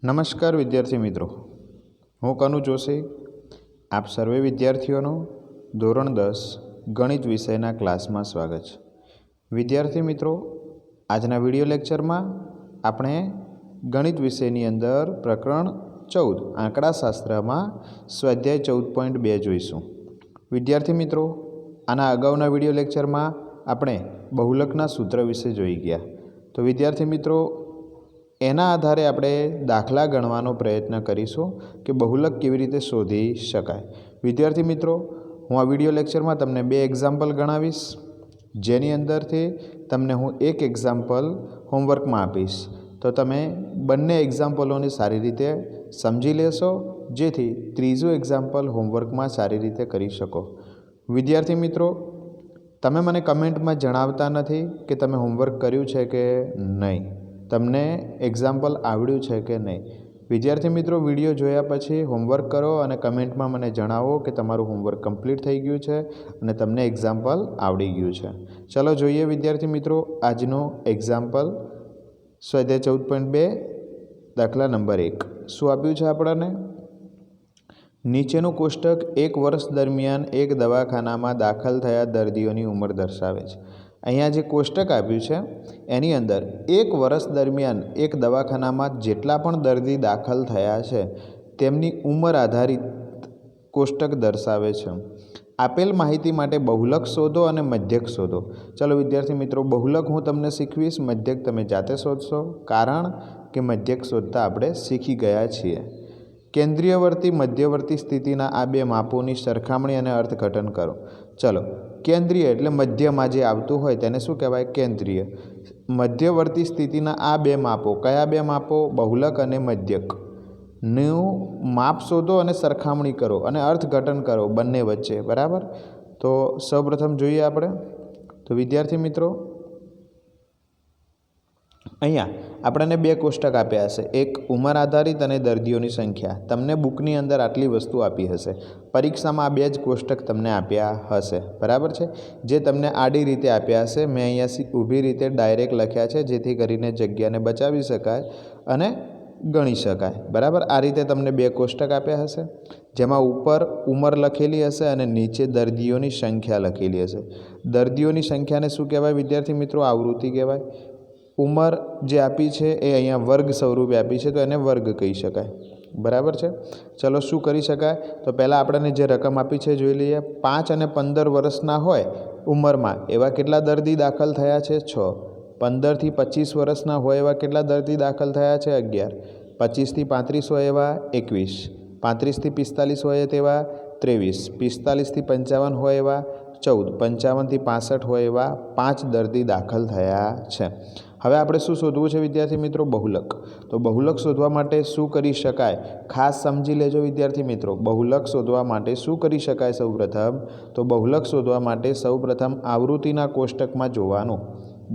નમસ્કાર વિદ્યાર્થી મિત્રો, હું કનુ જોશી આપ સર્વે વિદ્યાર્થીઓનું ધોરણ 10 ગણિત વિષયના ક્લાસમાં સ્વાગત છે। વિદ્યાર્થી મિત્રો, આજના વિડીયો લેક્ચરમાં આપણે ગણિત વિષયની અંદર પ્રકરણ 14 આંકડાશાસ્ત્રમાં સ્વાધ્યાય 14.2 જોઈશું। વિદ્યાર્થી મિત્રો, આના અગાઉના વિડીયો લેક્ચરમાં આપણે બહુલકના સૂત્ર વિશે જોઈ ગયા। તો વિદ્યાર્થી મિત્રો, એના આધારે આપણે દાખલા ગણવાનો પ્રયત્ન કરીશું કે બહુલક કેવી રીતે શોધી શકાય। વિદ્યાર્થી મિત્રો, હું આ વિડીયો લેક્ચરમાં તમને 2 એક્ઝામ્પલ ગણાવીશ, જેની અંદરથી તમને હું એક એક્ઝામ્પલ હોમવર્કમાં આપીશ। તો તમે બંને એક્ઝામ્પલોને સારી રીતે સમજી લેશો, જેથી ત્રીજું એક્ઝામ્પલ હોમવર્કમાં સારી રીતે કરી શકો। વિદ્યાર્થી મિત્રો, તમે મને કમેન્ટમાં જણાવતા નથી કે તમે હોમવર્ક કર્યું છે કે નહીં, તમને એક્ઝામ્પલ આવડ્યું છે કે નહીં। વિદ્યાર્થી મિત્રો, વિડીયો જોયા પછી હોમવર્ક કરો અને કમેન્ટમાં મને જણાવો કે તમારું હોમવર્ક કમ્પ્લીટ થઈ ગયું છે અને તમને એક્ઝામ્પલ આવડી ગયું છે। ચલો જોઈએ વિદ્યાર્થી મિત્રો આજનું એક્ઝામ્પલ સ્વાધ્યાય 14.2 દાખલા નંબર 1 શું આપ્યું છે આપણને। નીચેનું કોષ્ટક 1 વર્ષ દરમિયાન એક દવાખાનામાં દાખલ થયા દર્દીઓની ઉંમર દર્શાવે છે। અહીંયા જે કોષ્ટક આપ્યું છે એની અંદર 1 વર્ષ દરમિયાન એક દવાખાનામાં જેટલા પણ દર્દી દાખલ થયા છે તેમની ઉંમર આધારિત કોષ્ટક દર્શાવે છે। આપેલ માહિતી માટે બહુલક શોધો અને મધ્યક શોધો। ચાલો વિદ્યાર્થી મિત્રો, બહુલક હું તમને શીખવીશ, મધ્યક તમે જાતે શોધશો, કારણ કે મધ્યક શોધતા આપણે શીખી ગયા છીએ। કેન્દ્રીયવર્તી મધ્યવર્તી સ્થિતિના આ 2 માપોની સરખામણી અને અર્થઘટન કરો। ચલો, કેન્દ્રીય એટલે મધ્યમાં જે આવતું હોય તેને શું કહેવાય? કેન્દ્રીય। મધ્યવર્તી સ્થિતિના આ 2 માપો, કયા 2 માપો? બહુલક અને મધ્યક નું માપ શોધો અને સરખામણી કરો અને અર્થઘટન કરો બંને વચ્ચે, બરાબર। તો સૌપ્રથમ જોઈએ આપણે। તો વિદ્યાર્થી મિત્રો, અહીંયા આપણને 2 કોષ્ટક આપ્યા હશે, એક ઉંમર આધારિત અને દર્દીઓની સંખ્યા। તમને બુકની અંદર આટલી વસ્તુ આપી હશે, પરીક્ષામાં આ 2 જ કોષ્ટક તમને આપ્યા હશે, બરાબર છે, જે તમને આડી રીતે આપ્યા હશે। મેં અહીંયા ઊભી રીતે ડાયરેક્ટ લખ્યા છે, જેથી કરીને જગ્યાને બચાવી શકાય અને ગણી શકાય, બરાબર। આ રીતે તમને 2 કોષ્ટક આપ્યા હશે, જેમાં ઉપર ઉંમર લખેલી હશે અને નીચે દર્દીઓની સંખ્યા લખેલી હશે। દર્દીઓની સંખ્યાને શું કહેવાય વિદ્યાર્થી મિત્રો? આવૃત્તિ કહેવાય। ઉંમર જે આપી છે એ અહીંયા વર્ગ સ્વરૂપે આપી છે, તો એને વર્ગ કહી શકાય, બરાબર છે। ચલો શું કરી શકાય? તો પહેલાં આપણને જે રકમ આપી છે જોઈ લઈએ। 5 અને 15 વર્ષના હોય ઉંમરમાં એવા કેટલા દર્દી દાખલ થયા છે? 6। 15 થી 25 વર્ષના હોય એવા કેટલા દર્દી દાખલ થયા છે? 11। 25 થી 35 હોય એવા 21। 35 થી 45 હોય તેવા 23। 45 થી 55 હોય એવા 14। 55 થી 65 હોય એવા 5 દર્દી દાખલ થયા છે। હવે આપણે શું શોધવું છે વિદ્યાર્થી મિત્રો? બહુલક। તો બહુલક શોધવા માટે શું કરી શકાય? ખાસ સમજી લેજો વિદ્યાર્થી મિત્રો, બહુલક શોધવા માટે શું કરી શકાય? સૌપ્રથમ તો બહુલક શોધવા માટે સૌપ્રથમ આવૃત્તિના કોષ્ટકમાં જોવાનું।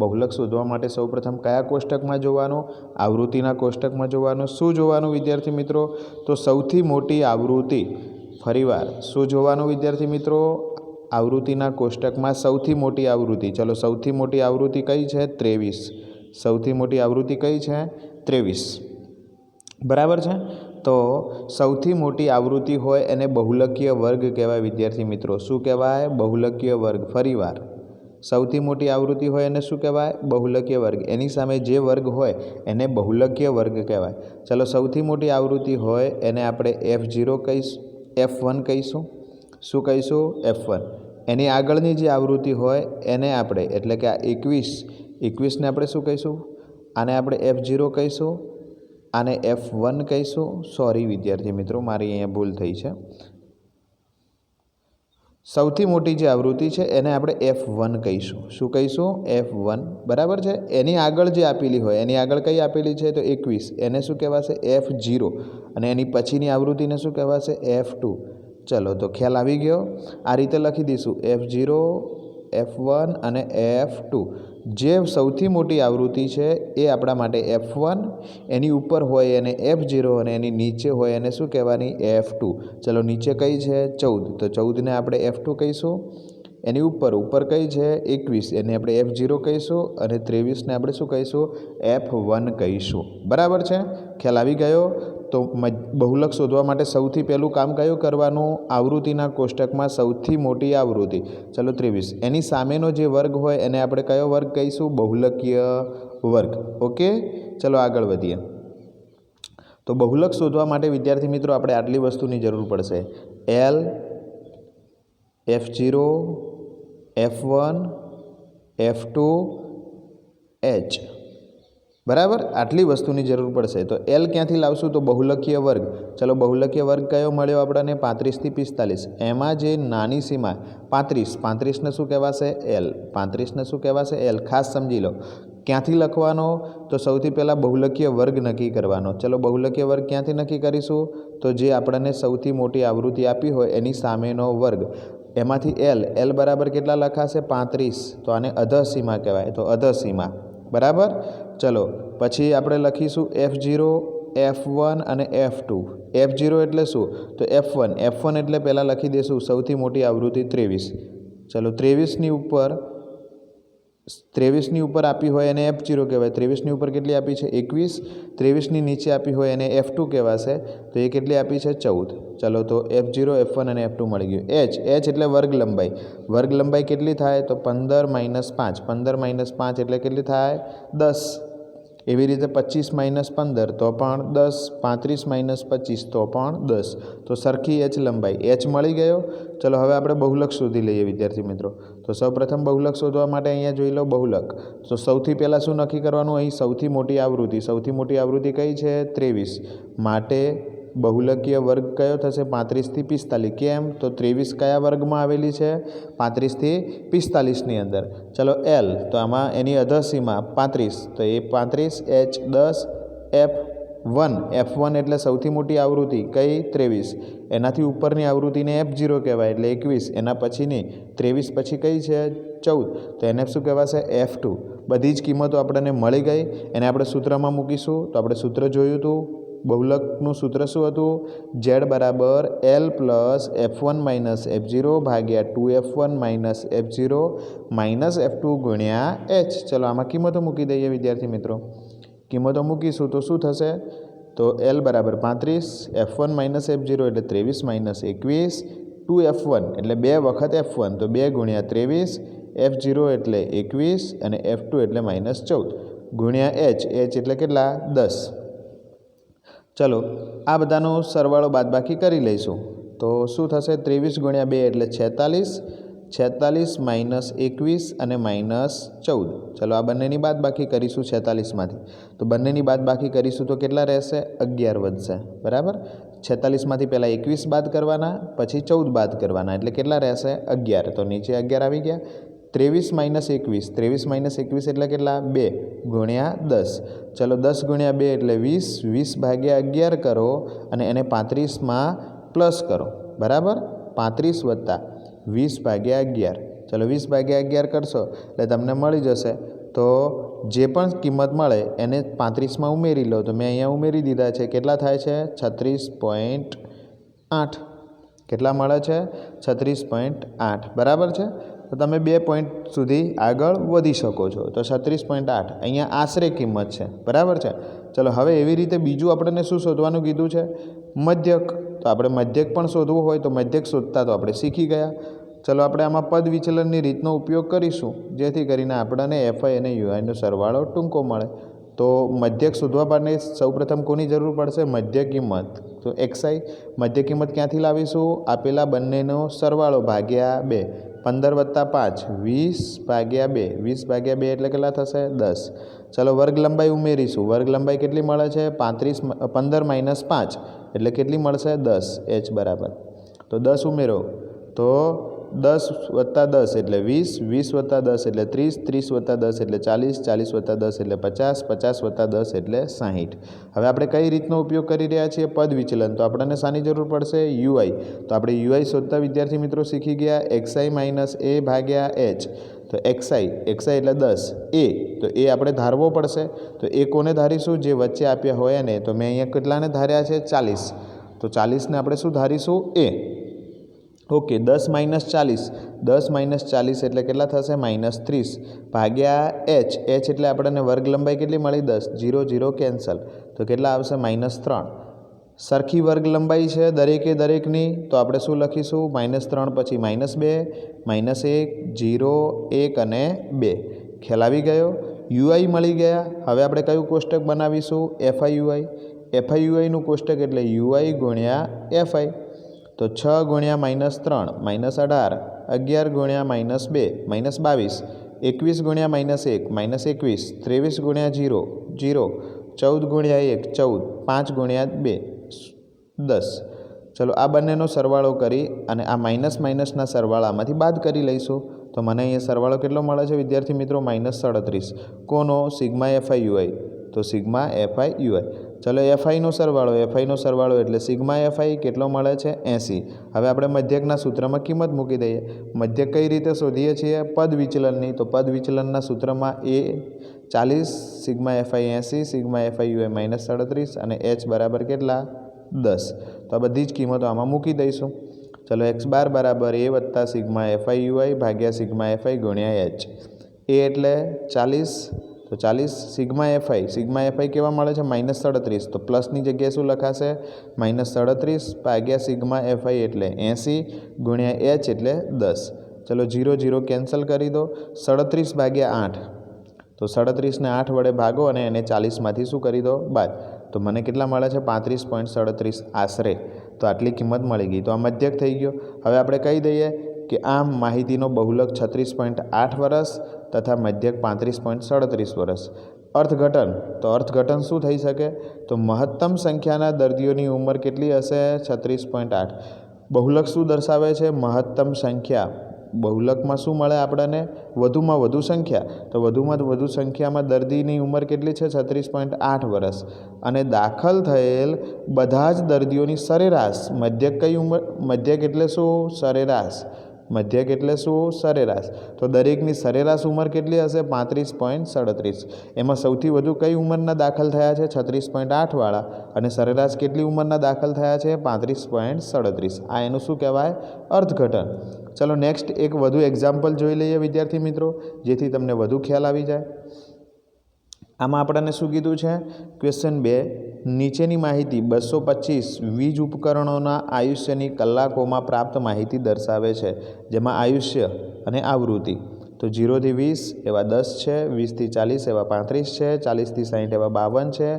બહુલક શોધવા માટે સૌપ્રથમ કયા કોષ્ટકમાં જોવાનું? આવૃત્તિના કોષ્ટકમાં જોવાનું। શું જોવાનું વિદ્યાર્થી મિત્રો? તો સૌથી મોટી આવૃત્તિ, ફરીવાર શું જોવાનું વિદ્યાર્થી મિત્રો? આવૃત્તિના કોષ્ટકમાં સૌથી મોટી આવૃત્તિ। ચલો, સૌથી મોટી આવૃત્તિ કઈ છે? 23। સૌથી મોટી આવૃત્તિ કઈ છે? 23, બરાબર છે। તો સૌથી મોટી આવૃત્તિ હોય એને બહુલકીય વર્ગ કહેવાય વિદ્યાર્થી મિત્રો। શું કહેવાય? બહુલકીય વર્ગ। ફરીવાર, સૌથી મોટી આવૃત્તિ હોય એને શું કહેવાય? બહુલકીય વર્ગ। એની સામે જે વર્ગ હોય એને બહુલકીય વર્ગ કહેવાય। ચલો, સૌથી મોટી આવૃત્તિ હોય એને આપણે F0 કહીશું, F1 કહીશું। શું કહીશું? F1। એની આગળની જે આવૃત્તિ હોય એને આપણે, એટલે કે આ 21ને આપણે શું કહીશું? આને આપણે F0 કહીશું, આને F1 કહીશું। સોરી વિદ્યાર્થી મિત્રો, મારી અહીંયા ભૂલ થઈ છે। સૌથી મોટી જે આવૃત્તિ છે એને આપણે F1 કહીશું। શું કહીશું? F1, બરાબર છે। એની આગળ જે આપેલી હોય, એની આગળ કઈ આપેલી છે? તો 21, એને શું કહેવાશે? F0। અને એની પછીની આવૃત્તિને શું કહેવાશે? F2। ચલો, તો ખ્યાલ આવી ગયો? આ રીતે લખી દઈશું, F0, F1 અને F2। જે સૌથી મોટી આવૃત્તિ છે એ આપણા માટે F1, એની ઉપર હોય એને F0 અને એની નીચે હોય એને શું કહેવાની? F2। ચલો, નીચે કઈ છે? 14, તો 14ને આપણે F2 કહીશું। એની ઉપર કઈ છે 21, એને આપણે F0 કહીશું અને 23ને આપણે શું કહીશું F1 કહીશું. બરાબર છે, ખ્યાલ આવી ગયો. તો બહુલક શોધવા માટે સૌથી પહેલું કામ કયું કરવાનું? આવૃત્તિના કોષ્ટકમાં સૌથી મોટી આવૃત્તિ, ચલો 23, એની સામેનો જે વર્ગ હોય એને આપણે કયો વર્ગ કહીશું? બહુલકીય વર્ગ. ઓકે, ચલો આગળ વધીએ. તો બહુલક શોધવા માટે વિદ્યાર્થી મિત્રો આપણે આટલી વસ્તુની જરૂર પડશે: L, F0, F1, F2, H. બરાબર, આટલી વસ્તુની જરૂર પડશે. તો L ક્યાંથી લાવશું? તો બહુલકીય વર્ગ. ચલો બહુલકીય વર્ગ કયો મળ્યો આપણને? 35 થી 45. એમાં જે નાની સીમા 35ને શું કહેવાશે? L. 35ને શું કહેવાશે? L. ખાસ સમજી લો. ક્યાંથી લખવાનો? તો સૌથી પહેલાં બહુલકીય વર્ગ નક્કી કરવાનો. ચલો બહુલકીય વર્ગ ક્યાંથી નક્કી કરીશું? તો જે આપણને સૌથી મોટી આવૃત્તિ આપી હોય એની સામેનો વર્ગ, એમાંથી L બરાબર કેટલા લખાશે? 35. તો આને અધઃસીમા કહેવાય, તો અધઃસીમા. બરાબર, ચલો પછી આપણે લખીશું F0, F1 અને F2. F0 એટલે શું? તો F1 એટલે પહેલાં લખી દઈશું સૌથી મોટી આવૃત્તિ 23. ચલો 23ની ઉપર આપી હોય એને F0 કહેવાય. 23ની ઉપર કેટલી આપી છે? 21. 23ની નીચે આપી હોય એને F2 કહેવાશે. તો એ કેટલી આપી છે? 14. ચલો તો F0, F1 અને F2 મળી ગયું. H એટલે વર્ગ લંબાઈ. વર્ગ લંબાઈ કેટલી થાય? તો 15 - 5. 15 - 5 એટલે કેટલી થાય? 10. એવી રીતે 25 - 15 તો પણ 10. 35 - 25 તો પણ 10. તો સરખી H લંબાઈ. H મળી ગયો. ચલો હવે આપણે બહુલક શોધી લઈએ વિદ્યાર્થી મિત્રો. તો સૌપ્રથમ બહુલક શોધવા માટે અહીંયા જોઈ લો બહુલક. તો સૌથી પહેલાં શું નક્કી કરવાનું? અહીં સૌથી મોટી આવૃત્તિ. સૌથી મોટી આવૃત્તિ કઈ છે? 23. માટે બહુલકીય વર્ગ કયો થશે? 35 થી 45. કેમ? તો 23 કયા વર્ગમાં આવેલી છે? 35 થી 45ની અંદર. ચલો L, તો આમાં એની અધઃસીમા 35, તો એ 35. H 10. F1 એટલે સૌથી મોટી આવૃત્તિ કઈ? 23. એનાથી ઉપરની આવૃત્તિને F0 કહેવાય એટલે 21. એના પછીની 23 પછી કઈ છે? 14. તો એને શું કહેવાશે? F2. બધી જ કિંમતો આપણને મળી ગઈ. એને આપણે સૂત્રમાં મૂકીશું. તો આપણે સૂત્ર જોયું હતું. બહુલકનું સૂત્ર શું હતું? Z બરાબર L plus F1 minus F0 ભાગ્યા 2F1 minus F0 minus F2 ગુણ્યા H. ચલો આમાં કિંમતો મૂકી દઈએ વિદ્યાર્થી મિત્રો. કિંમતો મૂકીશું તો શું થશે? તો L બરાબર 35, F1 માઇનસ F0 એટલે 23 માઇનસ 21, 2F1 એટલે 2 વખત F1 તો 2 ગુણ્યા 23, F0 એટલે 21 અને F2 એટલે -14 ગુણ્યા H એટલે કેટલા? 10. ચલો આ બધાનો સરવાળો બાદબાકી કરી લઈશું. તો શું થશે? 23 ગુણ્યા 2 એટલે 46, 46 માઇનસ 21 અને -14. ચલો આ બંનેની બાદબાકી કરીશું 46માંથી. તો બંનેની બાદબાકી કરીશું તો કેટલા રહેશે? 11 વધશે. બરાબર, 46માંથી પહેલાં 21 બાદ કરવાના, પછી 14 બાદ કરવાના, એટલે કેટલા રહેશે? 11. તો નીચે 11 આવી ગયા. 23 માઇનસ 21, 23 માઇનસ 21 એટલે કેટલા? 2 ગુણ્યા 10. ચલો 10 ગુણ્યા 2 એટલે 20, 20 ભાગ્યા 11 કરો અને એને 35માં પ્લસ કરો. બરાબર, 35 વત્તા 20 ભાગ્યા 11. ચલો 20 ભાગ્યા 11 કરશો એટલે તમને મળી જશે. તો જે પણ કિંમત મળે એને 35માં ઉમેરી લો. તો મેં અહીંયા ઉમેરી દીધા છે. કેટલા થાય છે? 36.8. કેટલા મળે છે? 36.8. બરાબર છે. તો તમે 2 પોઈન્ટ સુધી આગળ વધી શકો છો. તો 36.8 અહીંયા આશરે કિંમત છે. બરાબર છે. ચલો હવે એવી રીતે બીજું આપણને શું શોધવાનું કીધું છે? મધ્યક. તો આપણે મધ્યક પણ શોધવું હોય તો મધ્યક શોધતા તો આપણે શીખી ગયા. ચલો આપણે આમાં પદ વિચલનની રીતનો ઉપયોગ કરીશું, જેથી કરીને આપણને FI અને UIનો સરવાળો ટૂંકો મળે. તો મધ્યક શોધવા માટે સૌપ્રથમ કોની જરૂર પડશે? મધ્ય કિંમત. તો XI મધ્ય કિંમત ક્યાંથી લાવીશું? આપેલા બંનેનો સરવાળો ભાગ્યા 2. 15 વત્તા 5, 20 ભાગ્યા 2. 20 ભાગ્યા 2 એટલે કેટલા થશે? 10. ચલો વર્ગ લંબાઈ ઉમેરીશું. વર્ગ લંબાઈ કેટલી મળે છે? 15 માઇનસ 5 એટલે કેટલી મળશે? 10. H બરાબર. તો 10 ઉમેરો તો 10 વત્તા 10 એટલે 20, 20 વત્તા 10 એટલે 30, 30 વત્તા 10 એટલે 40, 40 વત્તા 10 એટલે 50, 50 વત્તા 10 એટલે 60. હવે આપણે કઈ રીતનો ઉપયોગ કરી રહ્યા છીએ? પદ વિચલન. તો આપણને શાની જરૂર પડશે? UI. તો આપણે UI શોધતા વિદ્યાર્થી મિત્રો શીખી ગયા. XI માઇનસ A ભાગ્યા H. તો XI એટલે 10. A તો એ આપણે ધારવો પડશે. તો એ કોને ધારીશું? જે વચ્ચે આપ્યા હોય એને. તો મેં અહીંયા કેટલાને ધાર્યા છે? 40. તો 40ને આપણે શું ધારીશું? A. ઓકે 10 - 40, 10 - 40 એટલે કેટલા થશે? -30 ભાગ્યા h, એટલે આપણને વર્ગ લંબાઈ કેટલી મળી? 10, 0 0 કેન્સલ, તો કેટલા આવશે? -3. સરખી વર્ગ લંબાઈ છે દરેકે દરેકની, તો આપણે શું લખીશું? -3 પછી -2, -1, 0, 1 અને 2. ખ્યાલ આવી ગયો? યુઆઈ મળી ગયા. હવે આપણે કયું કોષ્ટક બનાવીશું? FI યુઆઈનું કોષ્ટક એટલે યુઆઈ ગુણ્યા FI. તો 6 ગુણ્યા -3 -18, 11 ગુણ્યા -2 -22, 21 ગુણ્યા -1 -21, 23 ગુણ્યા 0 0, 14 ગુણ્યા 1 14, 5 ગુણ્યા 2 10. ચલો આ બંનેનો સરવાળો કરી અને આ માઇનસના સરવાળામાંથી બાદ કરી લઈશું. તો મને અહીંયા સરવાળો કેટલો મળે છે વિદ્યાર્થી મિત્રો? -37. કોનો? Sigma FI UI. તો સિગ્મા FI યુઆઈ. ચલો FIનો સરવાળો એટલે સિગ્મા FI કેટલો મળે છે? 80. હવે આપણે મધ્યકના સૂત્રમાં કિંમત મૂકી દઈએ. મધ્યક કઈ રીતે શોધીએ છીએ? પદ વિચલનની. તો પદ વિચલનના સૂત્રમાં A 40, sigma FI 80, sigma FI UI -37 અને H બરાબર કેટલા? 10. તો આ બધી જ કિંમતો આમાં મૂકી દઈશું. ચલો x બાર બરાબર A વત્તા સિગ્મા FI યુઆઈ ભાગ્યા સિગ્મા FI ગુણ્યા H. A એટલે 40, તો 40 સિગ્મા FI કેવા મળે છે? -37. તો પ્લસની જગ્યાએ શું લખાશે? -37 ભાગ્યા સિગ્મા FI એટલે 80 ગુણ્યા H એટલે 10. ચલો 0 0 કેન્સલ કરી દો. 37 ભાગ્યા 8, તો 37ને 8 વડે ભાગો અને એને 40માંથી શું કરી દો? બાદ. તો મને કેટલા મળે છે? 35.37 આશરે. તો આટલી કિંમત મળી ગઈ. તો આ મધ્યક થઈ ગયો. હવે આપણે કહી દઈએ કે આમ માહિતીનો બહુલક 36.8 વર્ષ તથા મધ્યક 35.37 વર્ષ. અર્થઘટન. તો અર્થઘટન શું થઈ શકે? તો મહત્તમ સંખ્યાના દર્દીઓની ઉંમર કેટલી હશે? 36.8. બહુલક શું દર્શાવે છે? મહત્તમ સંખ્યા. બહુલકમાં શું મળે આપણને? વધુમાં વધુ સંખ્યા. તો વધુમાં વધુ સંખ્યામાં દર્દીની ઉંમર કેટલી છે? 36.8 વર્ષ. અને દાખલ થયેલ બધા જ દર્દીઓની સરેરાશ. મધ્યક કઈ ઉંમર? મધ્યક એટલે શું? સરેરાશ. મધ્યક એટલે શું? સરેરાશ. તો દરેકની સરેરાશ ઉંમર કેટલી હશે? 35.37. એમાં સૌથી વધુ કઈ ઉંમરના દાખલ થયા છે? 36.8 વાળા. અને સરેરાશ કેટલી ઉંમરના દાખલ થયા છે? 35.37. આ એનું શું કહેવાય? અર્થઘટન. ચલો નેક્સ્ટ એક વધુ એક્ઝામ્પલ જોઈ લઈએ વિદ્યાર્થી મિત્રો, જેથી તમને વધુ ખ્યાલ આવી જાય. આમાં આપણને શું કીધું છે? ક્વેશ્ચન 2, નીચેની માહિતી 225 વીજ ઉપકરણોના આયુષ્યની કલાકોમાં પ્રાપ્ત માહિતી દર્શાવે છે, જેમાં આયુષ્ય અને આવૃત્તિ. તો 0 થી 20 એવા 10 છે, 20 થી 40 એવા 35 છે, 40 થી 60 એવા 52 છે,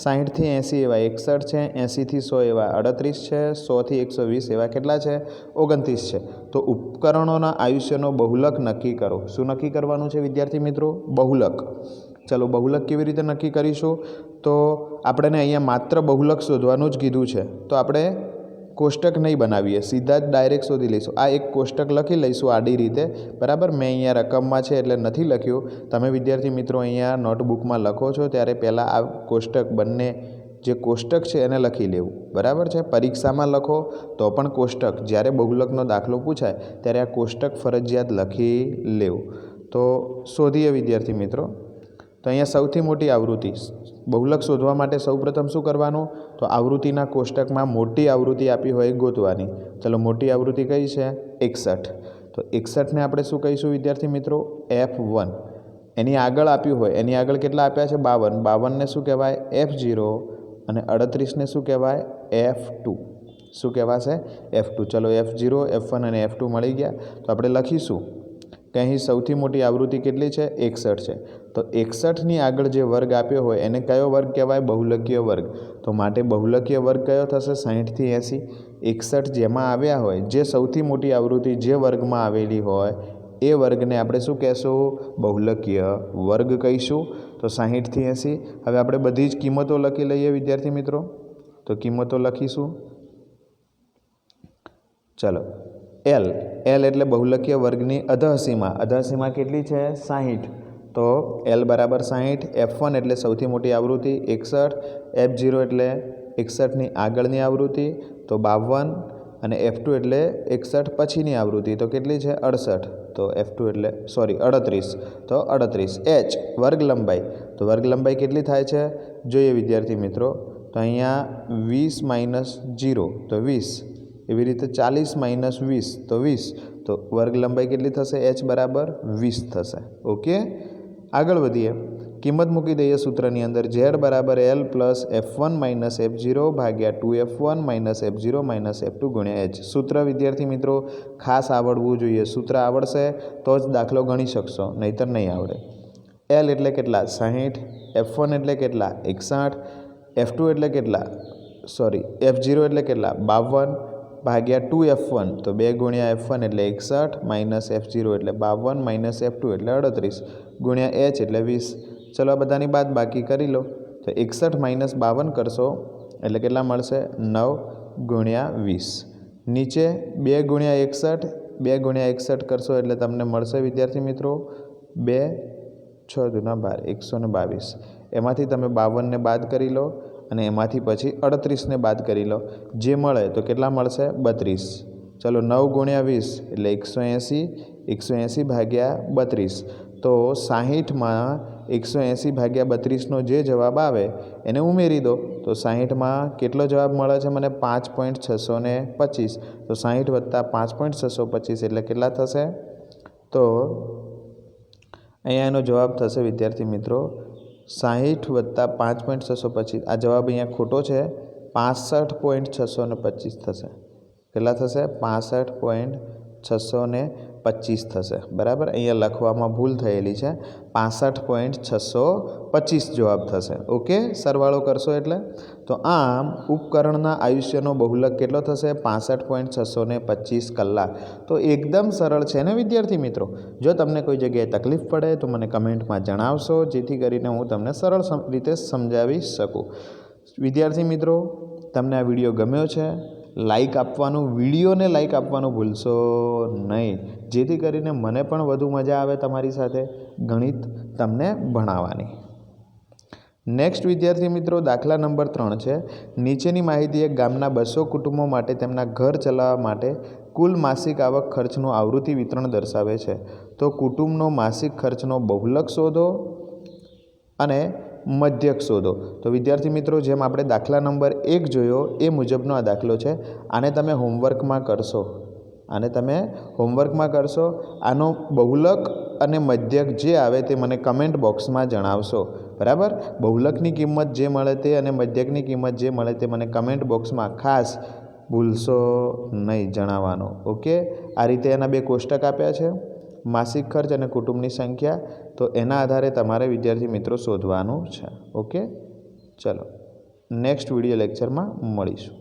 60 થી 80 એવા 61 છે, 80 થી 100 એવા 38 છે, 100 થી 120 એવા કેટલા છે? 29 છે. તો ઉપકરણોના આયુષ્યનો બહુલક નક્કી કરો. શું નક્કી કરવાનું છે વિદ્યાર્થી મિત્રો? બહુલક. ચલો બહુલક કેવી રીતે નક્કી કરીશું? તો આપણને અહીંયા માત્ર બહુલક શોધવાનું જ કીધું છે. તો આપણે કોષ્ટક નહીં બનાવીએ, સીધા જ ડાયરેક્ટ શોધી લઈશું. આ એક કોષ્ટક લખી લઈશું આડી રીતે, બરાબર. મેં અહીંયા રકમમાં છે એટલે નથી લખ્યું. તમે વિદ્યાર્થી મિત્રો અહીંયા નોટબુકમાં લખો છો ત્યારે પહેલાં આ કોષ્ટક બંને જે કોષ્ટક છે એને લખી લેવું, બરાબર છે. પરીક્ષામાં લખો તો પણ કોષ્ટક, જ્યારે બહુલકનો દાખલો પૂછાય ત્યારે આ કોષ્ટક ફરજિયાત લખી લેવું. તો શોધીએ વિદ્યાર્થી મિત્રો. તો અહીંયા સૌથી મોટી આવૃત્તિ. બહુલક શોધવા માટે સૌપ્રથમ શું કરવાનું? તો આવૃત્તિના કોષ્ટકમાં મોટી આવૃત્તિ આપી હોય ગોતવાની. ચલો મોટી આવૃત્તિ કઈ છે? 61. તો 61ને આપણે શું કહીશું વિદ્યાર્થી મિત્રો? F1. એની આગળ આપ્યું હોય, એની આગળ કેટલા આપ્યા છે? 52. 52ને શું કહેવાય? F0. અને 38ને શું કહેવાય? F2. શું કહેવાશે? F2. ચલો F0, F1 અને F2 મળી ગયા. તો આપણે લખીશું કે અહીં સૌથી મોટી આવૃત્તિ કેટલી છે? 61 છે. તો 61ની આગળ જે વર્ગ આપ્યો હોય એને કયો વર્ગ કહેવાય? બહુલકીય વર્ગ. તો માટે બહુલકીય વર્ગ કયો થશે? 60 થી 80. 61 જેમાં આવ્યા હોય, જે સૌથી મોટી આવૃત્તિ જે વર્ગમાં આવેલી હોય એ વર્ગને આપણે શું કહેશું? બહુલકીય વર્ગ કહીશું. તો 60 થી 80. હવે આપણે બધી જ કિંમતો લખી લઈએ વિદ્યાર્થી મિત્રો. તો કિંમતો લખીશું. ચલો L એટલે બહુલકીય વર્ગની અધઃસીમા. અધઃસીમા કેટલી છે? 60. તો L બરાબર 60. F1 એટલે સૌથી મોટી આવૃત્તિ 61. F0 એટલે 61ની આગળની આવૃત્તિ તો 52. અને F2 એટલે 61 પછીની આવૃત્તિ તો કેટલી છે? 68. તો F2 એટલે 38. તો 38. H વર્ગ લંબાઈ. તો વર્ગ લંબાઈ કેટલી થાય છે? જોઈએ વિદ્યાર્થી મિત્રો. તો અહીંયા 20 - 0 તો 20. એવી રીતે 40 માઇનસ 20 તો 20, તો વર્ગ લંબાઈ કેટલી થશે? h બરાબર 20 થશે. ઓકે, આગળ વધીએ. કિંમત મૂકી દઈએ સૂત્રની અંદર. z બરાબર l plus f1 minus f0 ભાગ્યા 2f1 minus f0 minus f2 ગુણ્યા h. સૂત્ર વિદ્યાર્થી મિત્રો ખાસ આવડવું જોઈએ. સૂત્ર આવડશે તો જ દાખલો ગણી શકશો, નહીંતર નહીં આવડે. l એટલે કેટલા? 60. f1 એટલે કેટલા? 61. f2 એટલે કેટલા? f0 એટલે કેટલા? 52 ભાગ્યા 2f1, તો 2 ગુણ્યા f1 એટલે 61 માઇનસ f0 એટલે 52 માઇનસ f2 એટલે 38 ગુણ્યા h એટલે 20. ચલો આ બધાની બાદ બાકી કરી લો. તો 61 માઇનસ 52 કરશો એટલે કેટલા મળશે? 9 ગુણ્યા 20. નીચે 2 ગુણ્યા 61, 2 ગુણ્યા 61 કરશો એટલે તમને મળશે વિદ્યાર્થી મિત્રો 2 6 દુના 12, 122. એમાંથી તમે 52ને બાદ કરી લો અને એમાંથી પછી 38ને બાદ કરી લો. જે મળે તો કેટલા મળશે? 32. ચલો 9 ગુણ્યા 20 એટલે 180, 180 ભાગ્યા 32. તો 60માં 180 ભાગ્યા 32નો જે જવાબ આવે એને ઉમેરી દો. તો 60માં કેટલો જવાબ મળે છે મને? 5.625. તો 60 વત્તા 5.625 એટલે કેટલા થશે? તો અહીંયા એનો જવાબ થશે વિદ્યાર્થી મિત્રો 60 વત્તા 5.625. આ જવાબ અહીંયા ખોટો છે. 65.625 થશે. કેટલા થશે? 65.625 થશે. બરાબર, અહીંયા લખવામાં ભૂલ થયેલી છે. 65.625 જવાબ થશે. ઓકે, સરવાળો કરશો એટલે. તો આમ ઉપકરણના આયુષ્યનો બહુલક કેટલો થશે? 65.625 કલાક. તો એકદમ સરળ છે ને વિદ્યાર્થી મિત્રો. જો તમને કોઈ જગ્યાએ તકલીફ પડે તો મને કમેન્ટમાં જણાવશો, જેથી કરીને હું તમને સરળ રીતે સમજાવી શકું. વિદ્યાર્થી મિત્રો, તમને આ વિડીયો ગમ્યો છે? લાઈક આપવાનું, વિડીયોને લાઈક આપવાનું ભૂલશો નહીં, જેથી કરીને મને પણ વધુ મજા આવે તમારી સાથે ગણિત તમને ભણાવવાની. નેક્સ્ટ વિદ્યાર્થી મિત્રો, દાખલા નંબર 3 છે. નીચેની માહિતી એક ગામના 200 કુટુંબો માટે તેમના ઘર ચલાવવા માટે કુલ માસિક આવક ખર્ચનું આવૃત્તિ વિતરણ દર્શાવે છે. તો કુટુંબનો માસિક ખર્ચનો બહુલક શોધો અને મધ્યક શોધો. તો વિદ્યાર્થી મિત્રો, જેમ આપણે દાખલા નંબર 1 જોયો એ મુજબનો આ દાખલો છે. આને તમે હોમવર્કમાં કરશો. આનો બહુલક અને મધ્યક જે આવે તે મને કમેન્ટ બોક્સમાં જણાવશો. બરાબર, બહુલકની કિંમત જે મળે તે અને મધ્યકની કિંમત જે મળે તે મને કમેન્ટ બોક્સમાં ખાસ ભૂલશો નહીં જણાવવાનો. ઓકે, આ રીતે એના 2 કોષ્ટક આપ્યા છે, માસિક ખર્ચ અને કુટુંબની સંખ્યા. તો એના આધારે તમારે વિદ્યાર્થી મિત્રો શોધવાનું છે. ઓકે, ચલો નેક્સ્ટ વિડીયો લેક્ચરમાં મળીશું.